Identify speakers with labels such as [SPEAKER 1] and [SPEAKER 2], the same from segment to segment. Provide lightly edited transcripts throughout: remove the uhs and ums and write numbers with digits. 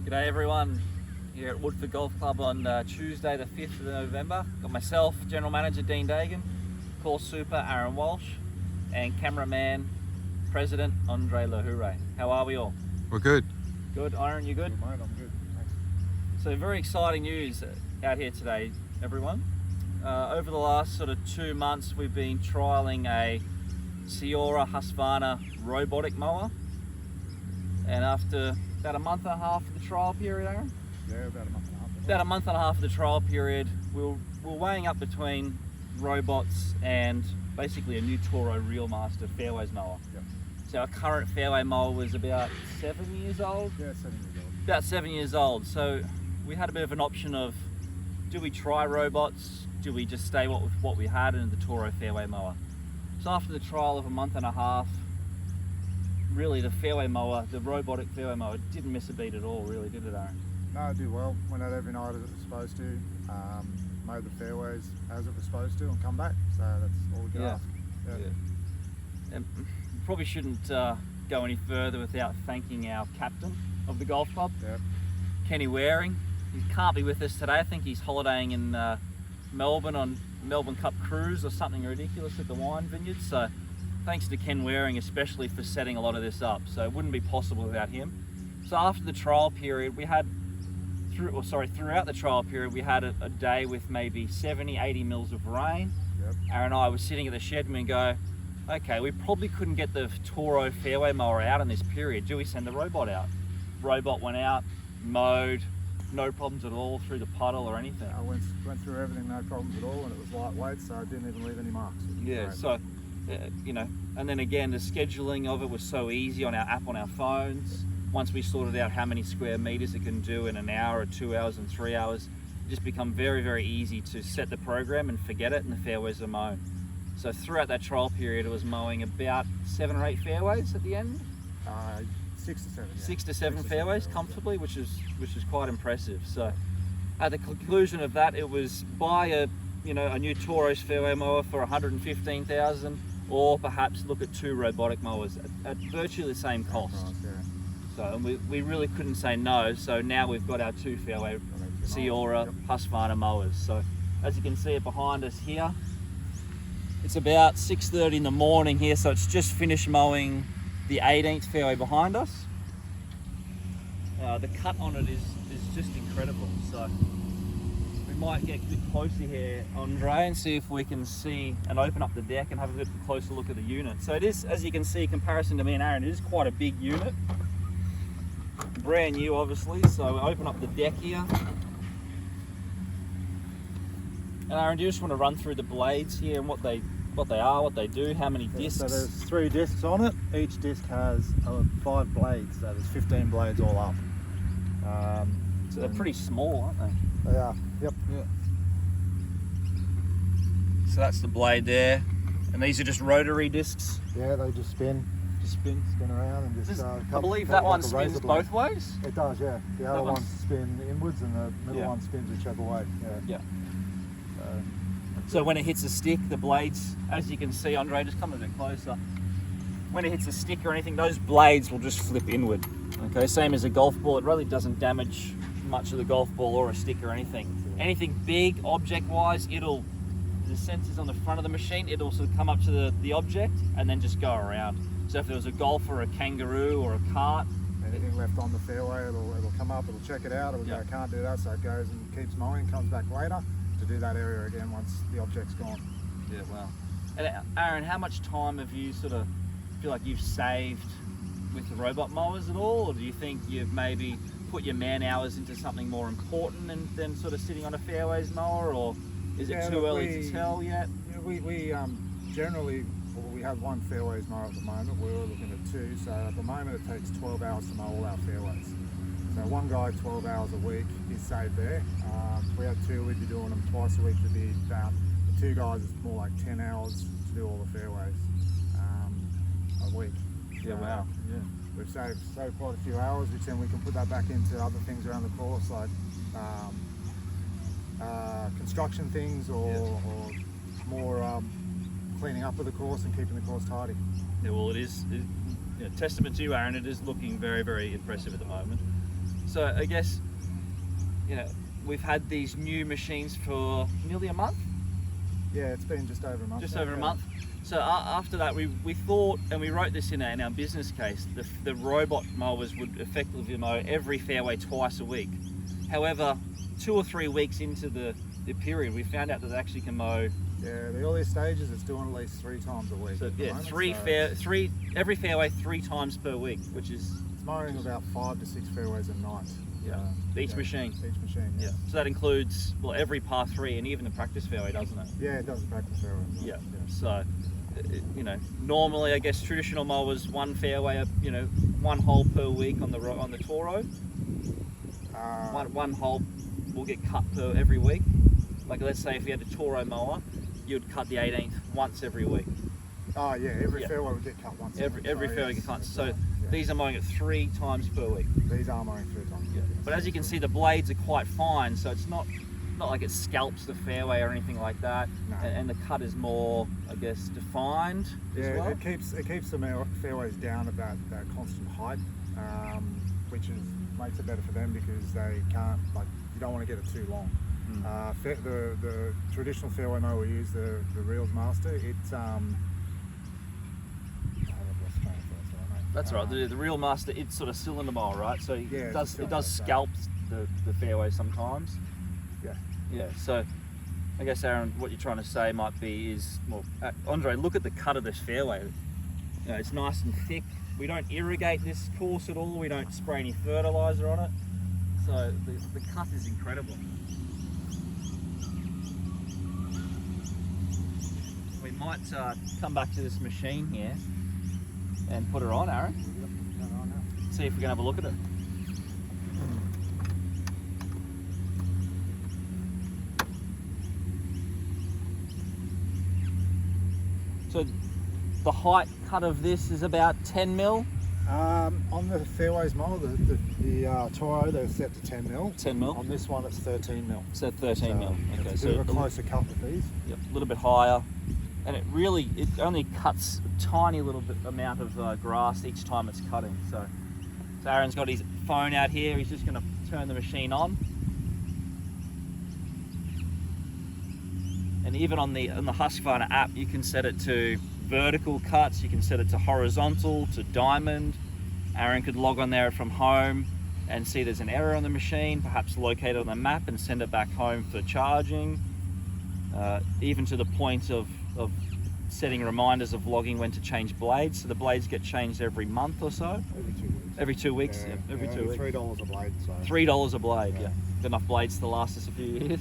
[SPEAKER 1] G'day everyone, here at Woodford Golf Club on Tuesday the 5th of November. Got myself, General Manager Dean Dagan, Course Super Aaron Walsh, and Cameraman President Andre Lahoure. How are we all?
[SPEAKER 2] We're good.
[SPEAKER 1] Good, Aaron, you good?
[SPEAKER 3] Good, mate, I'm good. Thanks.
[SPEAKER 1] So very exciting news out here today, everyone. Over the last sort of 2 months we've been trialling a Ceora Husqvarna robotic mower, and after about a month and a half of the trial period, Aaron?
[SPEAKER 3] Yeah, about a month and a half.
[SPEAKER 1] About a month and a half of the trial period, we're weighing up between robots and basically a new Toro Realmaster Fairways mower.
[SPEAKER 3] Yep.
[SPEAKER 1] So our current Fairway mower was about 7 years old?
[SPEAKER 3] Yeah, 7 years old.
[SPEAKER 1] About 7 years old. So we had a bit of an option of, do we try robots? Do we just stay with what we had in the Toro Fairway mower? So after the trial of a month and a half, really the fairway mower, the robotic fairway mower, didn't miss a beat at all, really, did it, Aaron?
[SPEAKER 3] No, I did well. Went out every night as it was supposed to. Mowed the fairways as it was supposed to and come back. So that's all we could ask. Yeah.
[SPEAKER 1] And probably shouldn't go any further without thanking our captain of the golf club,
[SPEAKER 3] Yep.
[SPEAKER 1] Kenny Waring. He can't be with us today. I think he's holidaying in Melbourne on Melbourne Cup cruise or something ridiculous at the wine vineyard. So thanks to Ken Waring especially for setting a lot of this up. So it wouldn't be possible without him. So after the trial period, we had throughout the trial period, we had a day with maybe 70, 80 mils of rain.
[SPEAKER 3] Yep.
[SPEAKER 1] Aaron and I were sitting at the shed and we go, okay, we probably couldn't get the Toro fairway mower out in this period. Do we send the robot out? Robot went out, mowed, no problems at all through the puddle or anything.
[SPEAKER 3] I went through everything, no problems at all, and it was lightweight, so I didn't even leave any marks.
[SPEAKER 1] Yeah,
[SPEAKER 3] Great.
[SPEAKER 1] so, you know, and then again, the scheduling of it was so easy on our app on our phones. Once we sorted out how many square meters it can do in an hour or 2 hours and 3 hours, it just become very, very easy to set the program and forget it, and the fairways are mown. So throughout that trial period, it was mowing about 7 or 8 fairways at the end.
[SPEAKER 3] 6 to 7. Yeah.
[SPEAKER 1] 6 to 7
[SPEAKER 3] 6 to 7
[SPEAKER 1] fairways
[SPEAKER 3] yeah.
[SPEAKER 1] comfortably, which is quite impressive. So at the conclusion of that, it was buy a new Toro's fairway mower for 115,000, or perhaps look at 2 robotic mowers at virtually the same cost.
[SPEAKER 3] Right, yeah.
[SPEAKER 1] So and we really couldn't say no. So now we've got our 2 fairway Ceora Husqvarna mowers. So as you can see it behind us here, it's about 6:30 in the morning here. So it's just finished mowing the 18th fairway behind us. The cut on it is just incredible. So we might get a bit closer here, Andre, and see if we can see and open up the deck and have a bit closer look at the unit. So it is, as you can see, in comparison to me and Aaron, it is quite a big unit. Brand new, obviously. So we open up the deck here. And Aaron, do you just want to run through the blades here and what they are, what they do, how many discs?
[SPEAKER 3] So there's 3 discs on it. Each disc has 5 blades, so there's 15 blades all up.
[SPEAKER 1] So they're pretty small, aren't they?
[SPEAKER 3] They are, yep.
[SPEAKER 1] Yeah. So that's the blade there. And these are just rotary discs?
[SPEAKER 3] Yeah, they just spin around and just.
[SPEAKER 1] I believe that one spins both ways?
[SPEAKER 3] It does, yeah. The other ones spin inwards and the middle one spins whichever way.
[SPEAKER 1] Yeah. So when it hits a stick, the blades, as you can see, Andre, just come a bit closer. When it hits a stick or anything, those blades will just flip inward. Okay, same as a golf ball. It really doesn't damage much of the golf ball or a stick or anything. Anything big, object-wise, the sensors on the front of the machine, it'll sort of come up to the object and then just go around. So if there was a golf or a kangaroo or a cart,
[SPEAKER 3] anything left on the fairway, it'll come up, it'll check it out, it'll go, can't do that, so it goes and keeps mowing, comes back later to do that area again once the object's gone.
[SPEAKER 1] Yeah, wow. And Aaron, how much time have you sort of feel like you've saved with the robot mowers at all, or do you think you've maybe put your man hours into something more important than sort of sitting on a fairways mower, or is it too early to tell yet?
[SPEAKER 3] Yeah, we generally, we have 1 fairways mower at the moment. We were looking at 2, so at the moment it takes 12 hours to mow all our fairways. So one guy 12 hours a week is saved there. If we had 2, we'd be doing them twice a week. It'd be about, the 2 guys, it's more like 10 hours to do all the fairways a week.
[SPEAKER 1] Yeah, wow. Yeah.
[SPEAKER 3] We've saved quite a few hours, which then we can put that back into other things around the course, like construction things or more cleaning up of the course and keeping the course tidy.
[SPEAKER 1] Yeah, well, it is testament to you, Aaron. It is looking very, very impressive at the moment. So I guess, you know, we've had these new machines for nearly a month.
[SPEAKER 3] Yeah, it's been just over a month.
[SPEAKER 1] Just
[SPEAKER 3] now,
[SPEAKER 1] over a
[SPEAKER 3] yeah.
[SPEAKER 1] month. So after that, we thought, and we wrote this in our business case, the robot mowers would effectively mow every fairway twice a week. However, 2 or 3 weeks into the period, we found out that they actually can mow.
[SPEAKER 3] Yeah, the earliest stages it's doing at least 3 times a week.
[SPEAKER 1] So
[SPEAKER 3] at the
[SPEAKER 1] yeah,
[SPEAKER 3] moment,
[SPEAKER 1] every fairway 3 times per week, which is
[SPEAKER 3] it's mowing about 5 to 6 fairways a night.
[SPEAKER 1] each machine.
[SPEAKER 3] Each machine.
[SPEAKER 1] Yeah. So that includes, well, every par 3 and even the practice fairway, doesn't it?
[SPEAKER 3] Yeah, it does practice fairways.
[SPEAKER 1] Yeah. So, you know, normally I guess traditional mowers, one fairway, you know, 1 hole per week on the Toro. One hole will get cut per every week. Like let's say if you had a Toro mower, you'd cut the 18th once every week.
[SPEAKER 3] Oh yeah, every fairway would get cut once.
[SPEAKER 1] Every fairway gets cut. So
[SPEAKER 3] yeah.
[SPEAKER 1] these are mowing it 3 times per week.
[SPEAKER 3] These are mowing 3 times.
[SPEAKER 1] Yeah. But as you can see, the blades are quite fine, so it's not like it scalps the fairway or anything like that.
[SPEAKER 3] No.
[SPEAKER 1] And the cut is more, I guess, defined as well.
[SPEAKER 3] It keeps the fairways down at that constant height, which makes it better for them because they can't, like, you don't want to get it too long. The traditional fairway mower we use, the Reels Master, it's
[SPEAKER 1] That's right. The Real Master, it's sort of cylinder mower, right? So
[SPEAKER 3] Yeah,
[SPEAKER 1] it does scalp the fairway sometimes.
[SPEAKER 3] Yeah.
[SPEAKER 1] Yeah. So I guess, Aaron, what you're trying to say might be is, well, Andre, look at the cut of this fairway. You know, it's nice and thick. We don't irrigate this course at all. We don't spray any fertilizer on it. So the cut is incredible. We might come back to this machine here and put her on, Aaron. See if we can have a look at it. So the height cut of this is about 10 mil.
[SPEAKER 3] On the fairways mower, the Toro, they're set to 10 mil.
[SPEAKER 1] 10 mil.
[SPEAKER 3] On this one, it's 13 mil.
[SPEAKER 1] So 13 mil. Okay,
[SPEAKER 3] It's a bit of a closer cut with these.
[SPEAKER 1] Yep, a little bit higher, and it only cuts a tiny little bit amount of grass each time it's cutting. So Aaron's got his phone out here. He's just going to turn the machine on, and even on the Husqvarna app, you can set it to vertical cuts, you can set it to horizontal, to diamond. Aaron could log on there from home and see there's an error on the machine, perhaps locate it on the map and send it back home for charging, even to the point of setting reminders of logging when to change blades. So the blades get changed every month or so.
[SPEAKER 3] Every 2 weeks.
[SPEAKER 1] Every 2 weeks.
[SPEAKER 3] $3 a blade. So.
[SPEAKER 1] $3 a blade, yeah. Got enough blades to last us a few years.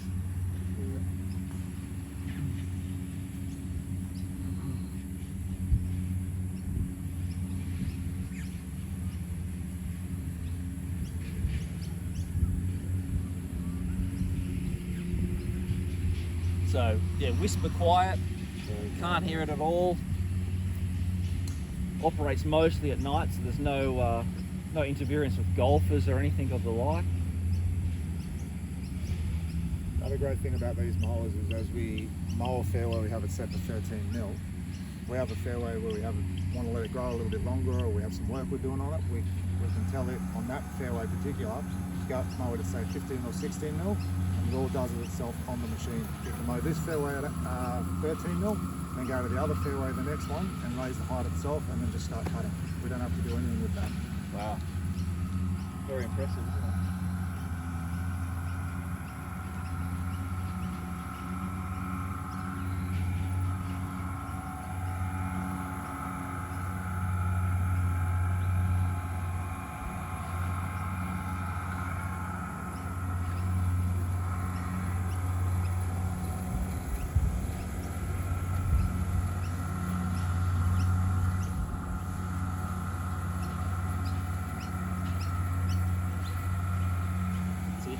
[SPEAKER 1] So yeah, whisper quiet, can't hear it at all. Operates mostly at night, so there's no interference with golfers or anything of the like.
[SPEAKER 3] Another great thing about these mowers is as we mow a fairway, we have it set to 13 mil. We have a fairway where we want to let it grow a little bit longer, or we have some work we're doing on it. We can tell it on that fairway particular, mow it at say 15 or 16 mil. It all does it itself on the machine. We can mow this fairway at 13 mil, then go to the other fairway, the next one, and raise the height itself, and then just start cutting. We don't have to do anything with that.
[SPEAKER 1] Wow. Very impressive, isn't it?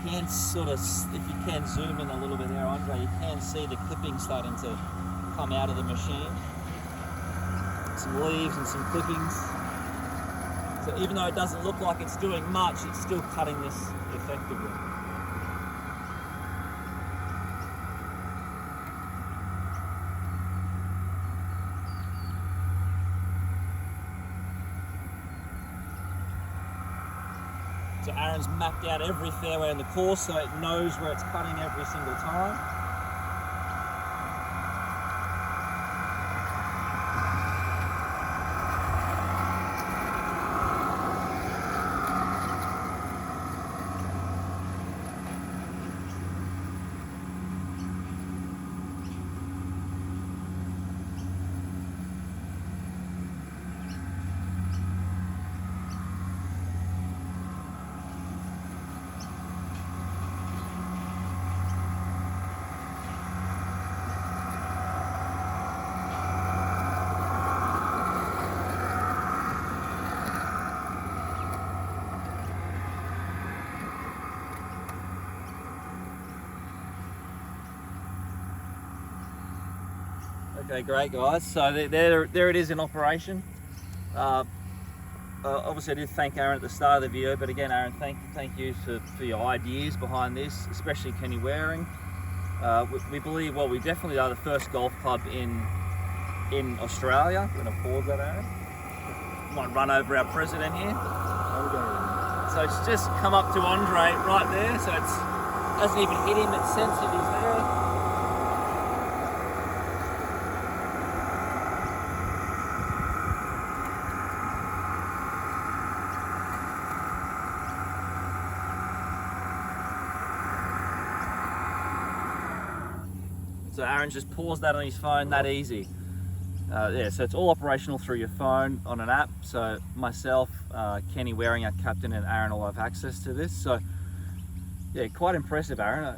[SPEAKER 1] Can sort of, if you can zoom in a little bit there, Andre, you can see the clippings starting to come out of the machine. Some leaves and some clippings. So even though it doesn't look like it's doing much, it's still cutting this effectively. So Aaron's Aaron's mapped out every fairway on the course, so it knows where it's cutting every single time. Okay, great guys. So there it is in operation. Obviously I did thank Aaron at the start of the video, but again Aaron, thank you for your ideas behind this, especially Kenny Waring. We believe, well, we definitely are the first golf club in Australia. We're going to pause that, Aaron. Might run over our president here. So it's just come up to Andre right there, so it hasn't even hit him, it's sensitive, he's there. So Aaron just paused that on his phone, that easy. Yeah, so it's all operational through your phone on an app. So myself, Kenny Waring, our captain, and Aaron all have access to this. So yeah, quite impressive, Aaron.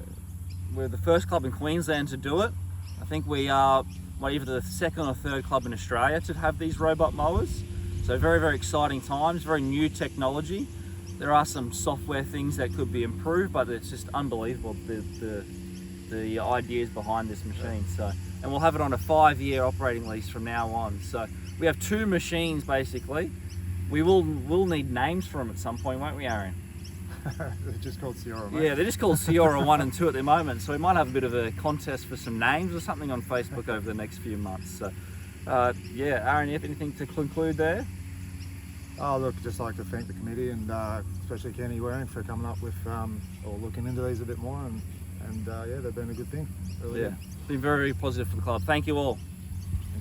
[SPEAKER 1] We're the first club in Queensland to do it. I think we are either the second or third club in Australia to have these robot mowers. So very, very exciting times, very new technology. There are some software things that could be improved, but it's just unbelievable the ideas behind this machine. So, and we'll have it on a 5-year operating lease from now on. So we have 2 machines basically. We'll need names for them at some point, won't we, Aaron?
[SPEAKER 3] They're just called Ceora, mate.
[SPEAKER 1] Yeah, they're just called Ceora 1 and 2 at the moment. So we might have a bit of a contest for some names or something on Facebook over the next few months. So yeah, Aaron, you have anything to conclude there?
[SPEAKER 3] Oh, look, just like to thank the committee and especially Kenny Waring for coming up with or looking into these a bit more, and yeah, they've been a good thing. Really.
[SPEAKER 1] Yeah, it's been very, very positive for the club. Thank you all.